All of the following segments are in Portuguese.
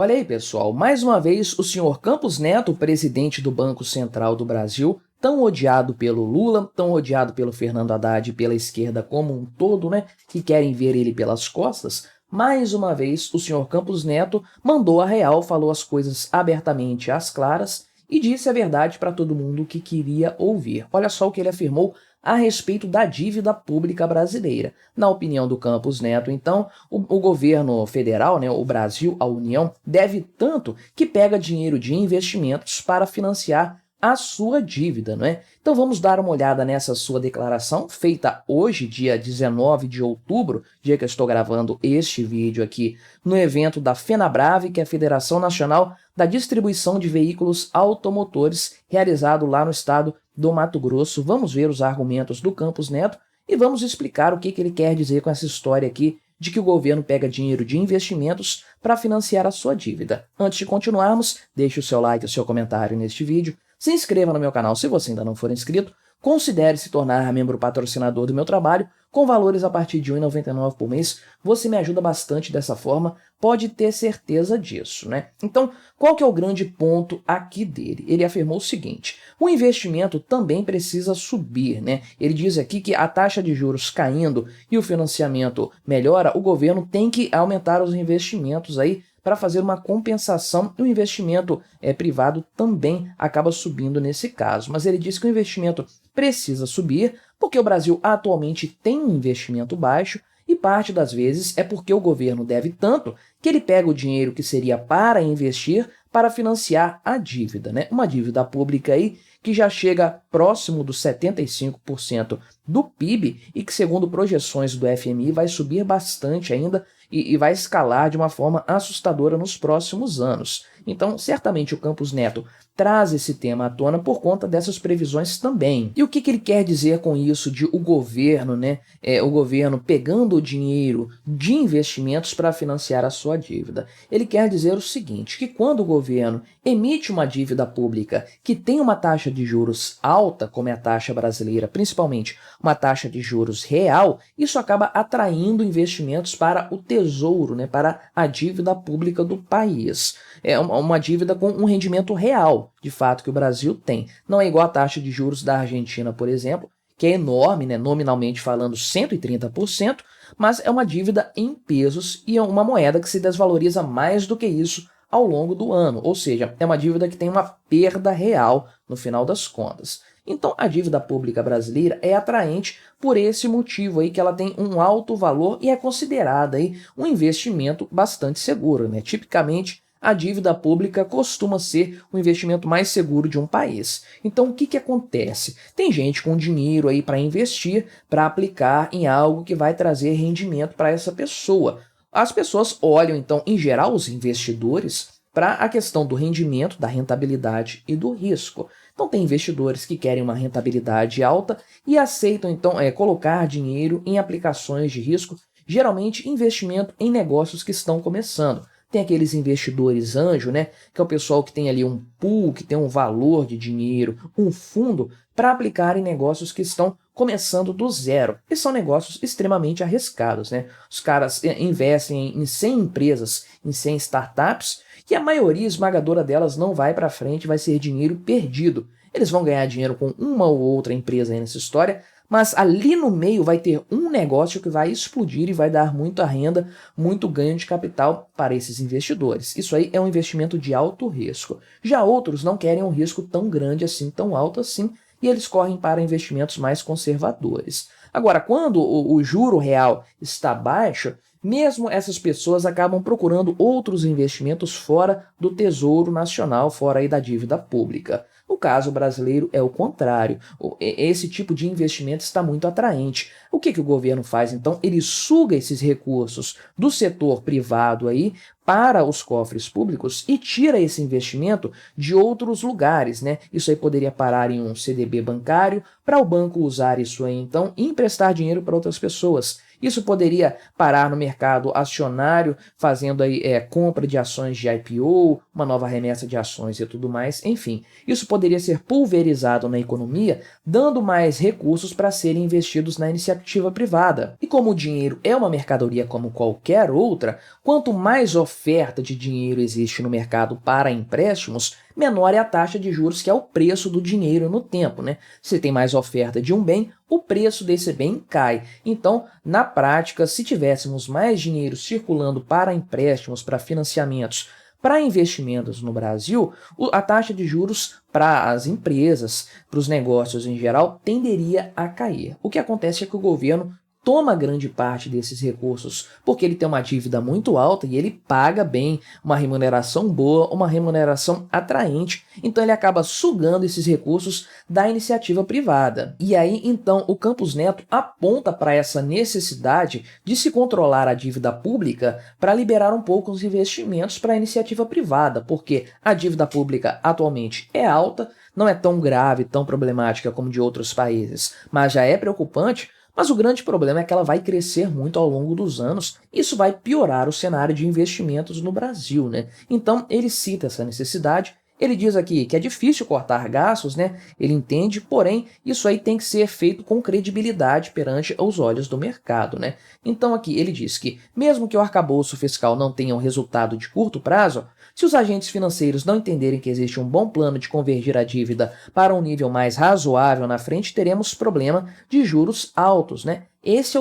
Olha aí, pessoal, mais uma vez o senhor Campos Neto, presidente do Banco Central do Brasil, tão odiado pelo Lula, tão odiado pelo Fernando Haddad e pela esquerda como um todo, né, que querem ver ele pelas costas, mais uma vez o senhor Campos Neto mandou a real, falou as coisas abertamente às claras e disse a verdade para todo mundo que queria ouvir. Olha só o que ele afirmou a respeito da dívida pública brasileira. Na opinião do Campos Neto, então, o governo federal, né, o Brasil, a União, deve tanto que pega dinheiro de investimentos para financiar a sua dívida, não é? Então vamos dar uma olhada nessa sua declaração, feita hoje, dia 19 de outubro, dia que eu estou gravando este vídeo aqui, no evento da FenaBrave, que é a Federação Nacional da Distribuição de Veículos Automotores, realizado lá no estado do Mato Grosso. Vamos ver os argumentos do Campos Neto e vamos explicar o que ele quer dizer com essa história aqui de que o governo pega dinheiro de investimentos para financiar a sua dívida. Antes de continuarmos, deixe o seu like e o seu comentário neste vídeo, se inscreva no meu canal se você ainda não for inscrito, considere se tornar membro patrocinador do meu trabalho, com valores a partir de R$ 1,99 por mês, você me ajuda bastante dessa forma, pode ter certeza disso, né? Então, qual que é o grande ponto aqui dele? Ele afirmou o seguinte: o investimento também precisa subir, né? Ele diz aqui que a taxa de juros caindo e o financiamento melhora, o governo tem que aumentar os investimentos aí para fazer uma compensação, e o investimento privado também acaba subindo nesse caso. Mas ele diz que o investimento precisa subir porque o Brasil atualmente tem um investimento baixo e parte das vezes é porque o governo deve tanto que ele pega o dinheiro que seria para investir para financiar a dívida, né? Uma dívida pública aí que já chega próximo dos 75% do PIB e que, segundo projeções do FMI, vai subir bastante ainda e vai escalar de uma forma assustadora nos próximos anos. Então, certamente o Campos Neto traz esse tema à tona por conta dessas previsões também. E o que ele quer dizer com isso de o governo, né? O governo pegando o dinheiro de investimentos para financiar a sua dívida. Ele quer dizer o seguinte, que quando o governo emite uma dívida pública que tem uma taxa de juros alta, como é a taxa brasileira, principalmente uma taxa de juros real, isso acaba atraindo investimentos para o tesouro, né? Para a dívida pública do país. É uma dívida com um rendimento real, de fato, que o Brasil tem. Não é igual a taxa de juros da Argentina, por exemplo, que é enorme, né, nominalmente falando 130%, mas é uma dívida em pesos e é uma moeda que se desvaloriza mais do que isso ao longo do ano, ou seja, é uma dívida que tem uma perda real no final das contas. Então, a dívida pública brasileira é atraente por esse motivo aí, que ela tem um alto valor e é considerada aí um investimento bastante seguro, né? Tipicamente, a dívida pública costuma ser o investimento mais seguro de um país. Então, o que acontece? Tem gente com dinheiro aí para investir, para aplicar em algo que vai trazer rendimento para essa pessoa. As pessoas olham, então, em geral, os investidores, para a questão do rendimento, da rentabilidade e do risco. Então, tem investidores que querem uma rentabilidade alta e aceitam, então, colocar dinheiro em aplicações de risco, geralmente investimento em negócios que estão começando. Tem aqueles investidores anjo, né, que é o pessoal que tem ali um pool, que tem um valor de dinheiro, um fundo, para aplicar em negócios que estão começando do zero. E são negócios extremamente arriscados, né? Os caras investem em 100 empresas, em 100 startups, e a maioria esmagadora delas não vai para frente, vai ser dinheiro perdido. Eles vão ganhar dinheiro com uma ou outra empresa aí nessa história, mas ali no meio vai ter um negócio que vai explodir e vai dar muita renda, muito ganho de capital para esses investidores. Isso aí é um investimento de alto risco. Já outros não querem um risco tão grande assim, tão alto assim, e eles correm para investimentos mais conservadores. Agora, quando o juro real está baixo, mesmo essas pessoas acabam procurando outros investimentos fora do Tesouro Nacional, fora aí da dívida pública. No caso brasileiro é o contrário. Esse tipo de investimento está muito atraente. O que o governo faz então? Ele suga esses recursos do setor privado aí para os cofres públicos e tira esse investimento de outros lugares, né? Isso aí poderia parar em um CDB bancário para o banco usar isso aí então e emprestar dinheiro para outras pessoas. Isso poderia parar no mercado acionário, fazendo aí compra de ações de IPO, uma nova remessa de ações e tudo mais, enfim. Isso poderia ser pulverizado na economia, dando mais recursos para serem investidos na iniciativa privada. E como o dinheiro é uma mercadoria como qualquer outra, quanto mais oferta de dinheiro existe no mercado para empréstimos, menor é a taxa de juros, que é o preço do dinheiro no tempo, né? Se tem mais oferta de um bem, o preço desse bem cai. Então, na prática, se tivéssemos mais dinheiro circulando para empréstimos, para financiamentos, para investimentos no Brasil, a taxa de juros para as empresas, para os negócios em geral, tenderia a cair. O que acontece é que o governo toma grande parte desses recursos, porque ele tem uma dívida muito alta e ele paga bem, uma remuneração boa, uma remuneração atraente, então ele acaba sugando esses recursos da iniciativa privada. E aí, então, o Campos Neto aponta para essa necessidade de se controlar a dívida pública para liberar um pouco os investimentos para a iniciativa privada, porque a dívida pública atualmente é alta, não é tão grave, tão problemática como de outros países, mas já é preocupante. Mas o grande problema é que ela vai crescer muito ao longo dos anos, e isso vai piorar o cenário de investimentos no Brasil, né? Então ele cita essa necessidade, ele diz aqui que é difícil cortar gastos, né? Ele entende, porém, isso aí tem que ser feito com credibilidade perante os olhos do mercado, né? Então aqui ele diz que, mesmo que o arcabouço fiscal não tenha um resultado de curto prazo, se os agentes financeiros não entenderem que existe um bom plano de convergir a dívida para um nível mais razoável na frente, teremos problema de juros altos, né? Esse é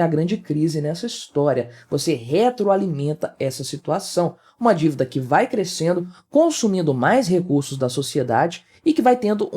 a grande crise nessa história. Você retroalimenta essa situação. Uma dívida que vai crescendo, consumindo mais recursos da sociedade e que vai tendo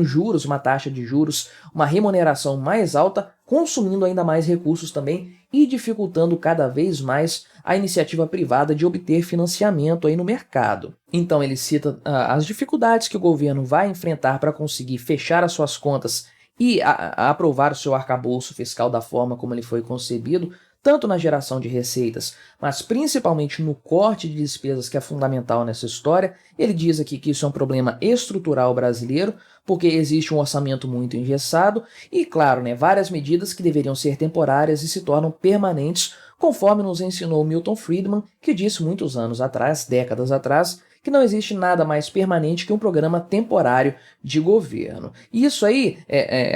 juros, uma taxa de juros, uma remuneração mais alta, consumindo ainda mais recursos também e dificultando cada vez mais a iniciativa privada de obter financiamento aí no mercado. Então ele cita as dificuldades que o governo vai enfrentar para conseguir fechar as suas contas e aprovar o seu arcabouço fiscal da forma como ele foi concebido, tanto na geração de receitas, mas principalmente no corte de despesas, que é fundamental nessa história. Ele diz aqui que isso é um problema estrutural brasileiro, porque existe um orçamento muito engessado e, claro, né, várias medidas que deveriam ser temporárias e se tornam permanentes, conforme nos ensinou Milton Friedman, que disse muitos anos atrás, décadas atrás, que não existe nada mais permanente que um programa temporário de governo. E isso aí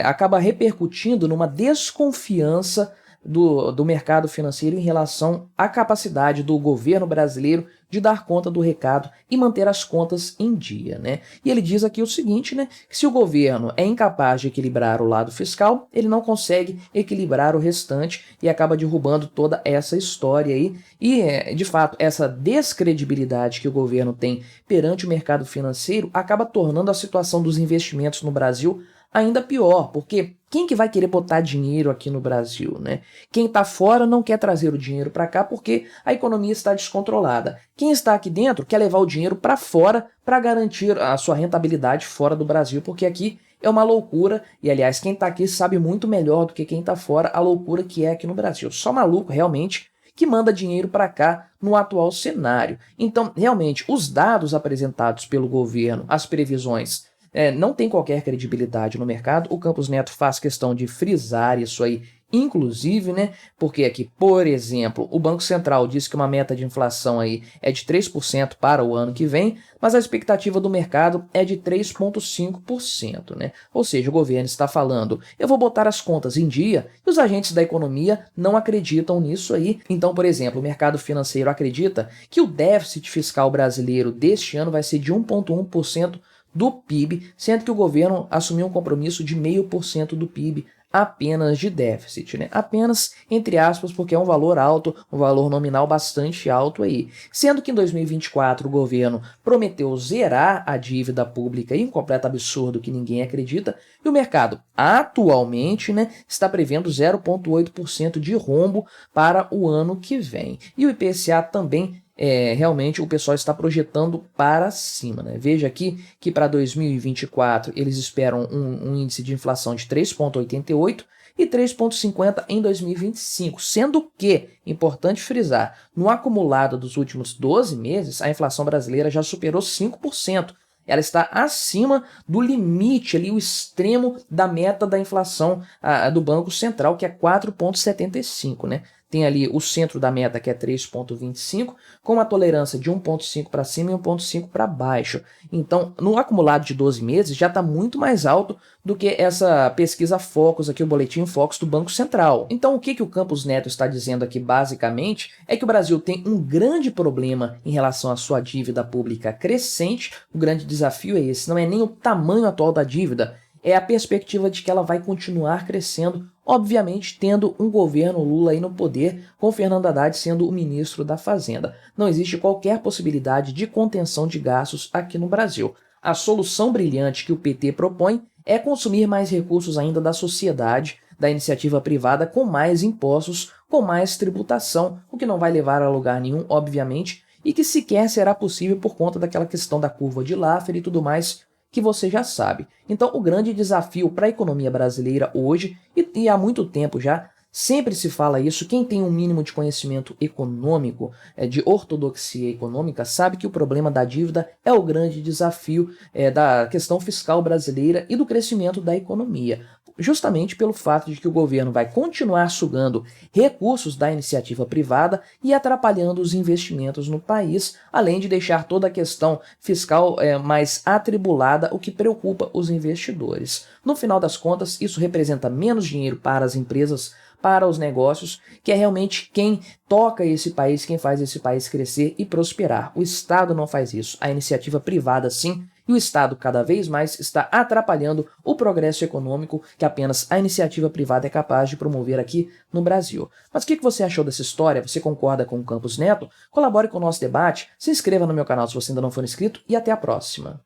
acaba repercutindo numa desconfiança do mercado financeiro em relação à capacidade do governo brasileiro de dar conta do recado e manter as contas em dia, né? E ele diz aqui o seguinte, né, que se o governo é incapaz de equilibrar o lado fiscal, ele não consegue equilibrar o restante e acaba derrubando toda essa história aí. E, de fato, essa descredibilidade que o governo tem perante o mercado financeiro acaba tornando a situação dos investimentos no Brasil ainda pior, porque quem que vai querer botar dinheiro aqui no Brasil, né? Quem está fora não quer trazer o dinheiro para cá porque a economia está descontrolada. Quem está aqui dentro quer levar o dinheiro para fora para garantir a sua rentabilidade fora do Brasil, porque aqui é uma loucura, e aliás, quem está aqui sabe muito melhor do que quem está fora a loucura que é aqui no Brasil. Só maluco, realmente, que manda dinheiro para cá no atual cenário. Então, realmente, os dados apresentados pelo governo, as previsões, não tem qualquer credibilidade no mercado. O Campos Neto faz questão de frisar isso aí, inclusive, né? Porque aqui, por exemplo, o Banco Central disse que uma meta de inflação aí é de 3% para o ano que vem, mas a expectativa do mercado é de 3,5%, né? Ou seja, o governo está falando, eu vou botar as contas em dia, e os agentes da economia não acreditam nisso aí. Então, por exemplo, o mercado financeiro acredita que o déficit fiscal brasileiro deste ano vai ser de 1,1% do PIB, sendo que o governo assumiu um compromisso de 0,5% do PIB apenas de déficit, né? Apenas, entre aspas, porque é um valor alto, um valor nominal bastante alto aí. Sendo que em 2024 o governo prometeu zerar a dívida pública, e um completo absurdo que ninguém acredita, e o mercado atualmente, né, está prevendo 0,8% de rombo para o ano que vem. E o IPCA também realmente o pessoal está projetando para cima, né? Veja aqui que para 2024 eles esperam um índice de inflação de 3,88 e 3,50 em 2025, sendo que, importante frisar, no acumulado dos últimos 12 meses, a inflação brasileira já superou 5%. ela está acima do limite ali, o extremo da meta da inflação do Banco Central, que é 4,75, né? Tem ali o centro da meta, que é 3,25, com uma tolerância de 1,5 para cima e 1,5 para baixo. Então, no acumulado de 12 meses, já está muito mais alto do que essa pesquisa Focus aqui, o boletim Focus do Banco Central. Então, o que o Campos Neto está dizendo aqui, basicamente, é que o Brasil tem um grande problema em relação à sua dívida pública crescente. O grande desafio é esse, não é nem o tamanho atual da dívida, é a perspectiva de que ela vai continuar crescendo, obviamente tendo um governo Lula aí no poder, com Fernando Haddad sendo o ministro da Fazenda. Não existe qualquer possibilidade de contenção de gastos aqui no Brasil. A solução brilhante que o PT propõe é consumir mais recursos ainda da sociedade, da iniciativa privada, com mais impostos, com mais tributação, o que não vai levar a lugar nenhum, obviamente, e que sequer será possível por conta daquela questão da curva de Laffer e tudo mais, que você já sabe. Então, o grande desafio para a economia brasileira hoje, e há muito tempo já, sempre se fala isso, quem tem um mínimo de conhecimento econômico, de ortodoxia econômica, sabe que o problema da dívida é o grande desafio da questão fiscal brasileira e do crescimento da economia. Justamente pelo fato de que o governo vai continuar sugando recursos da iniciativa privada e atrapalhando os investimentos no país, além de deixar toda a questão fiscal mais atribulada, o que preocupa os investidores. No final das contas, isso representa menos dinheiro para as empresas, para os negócios, que é realmente quem toca esse país, quem faz esse país crescer e prosperar. O Estado não faz isso, a iniciativa privada sim, e o Estado cada vez mais está atrapalhando o progresso econômico que apenas a iniciativa privada é capaz de promover aqui no Brasil. Mas o que você achou dessa história? Você concorda com o Campos Neto? Colabore com o nosso debate, se inscreva no meu canal se você ainda não for inscrito e até a próxima.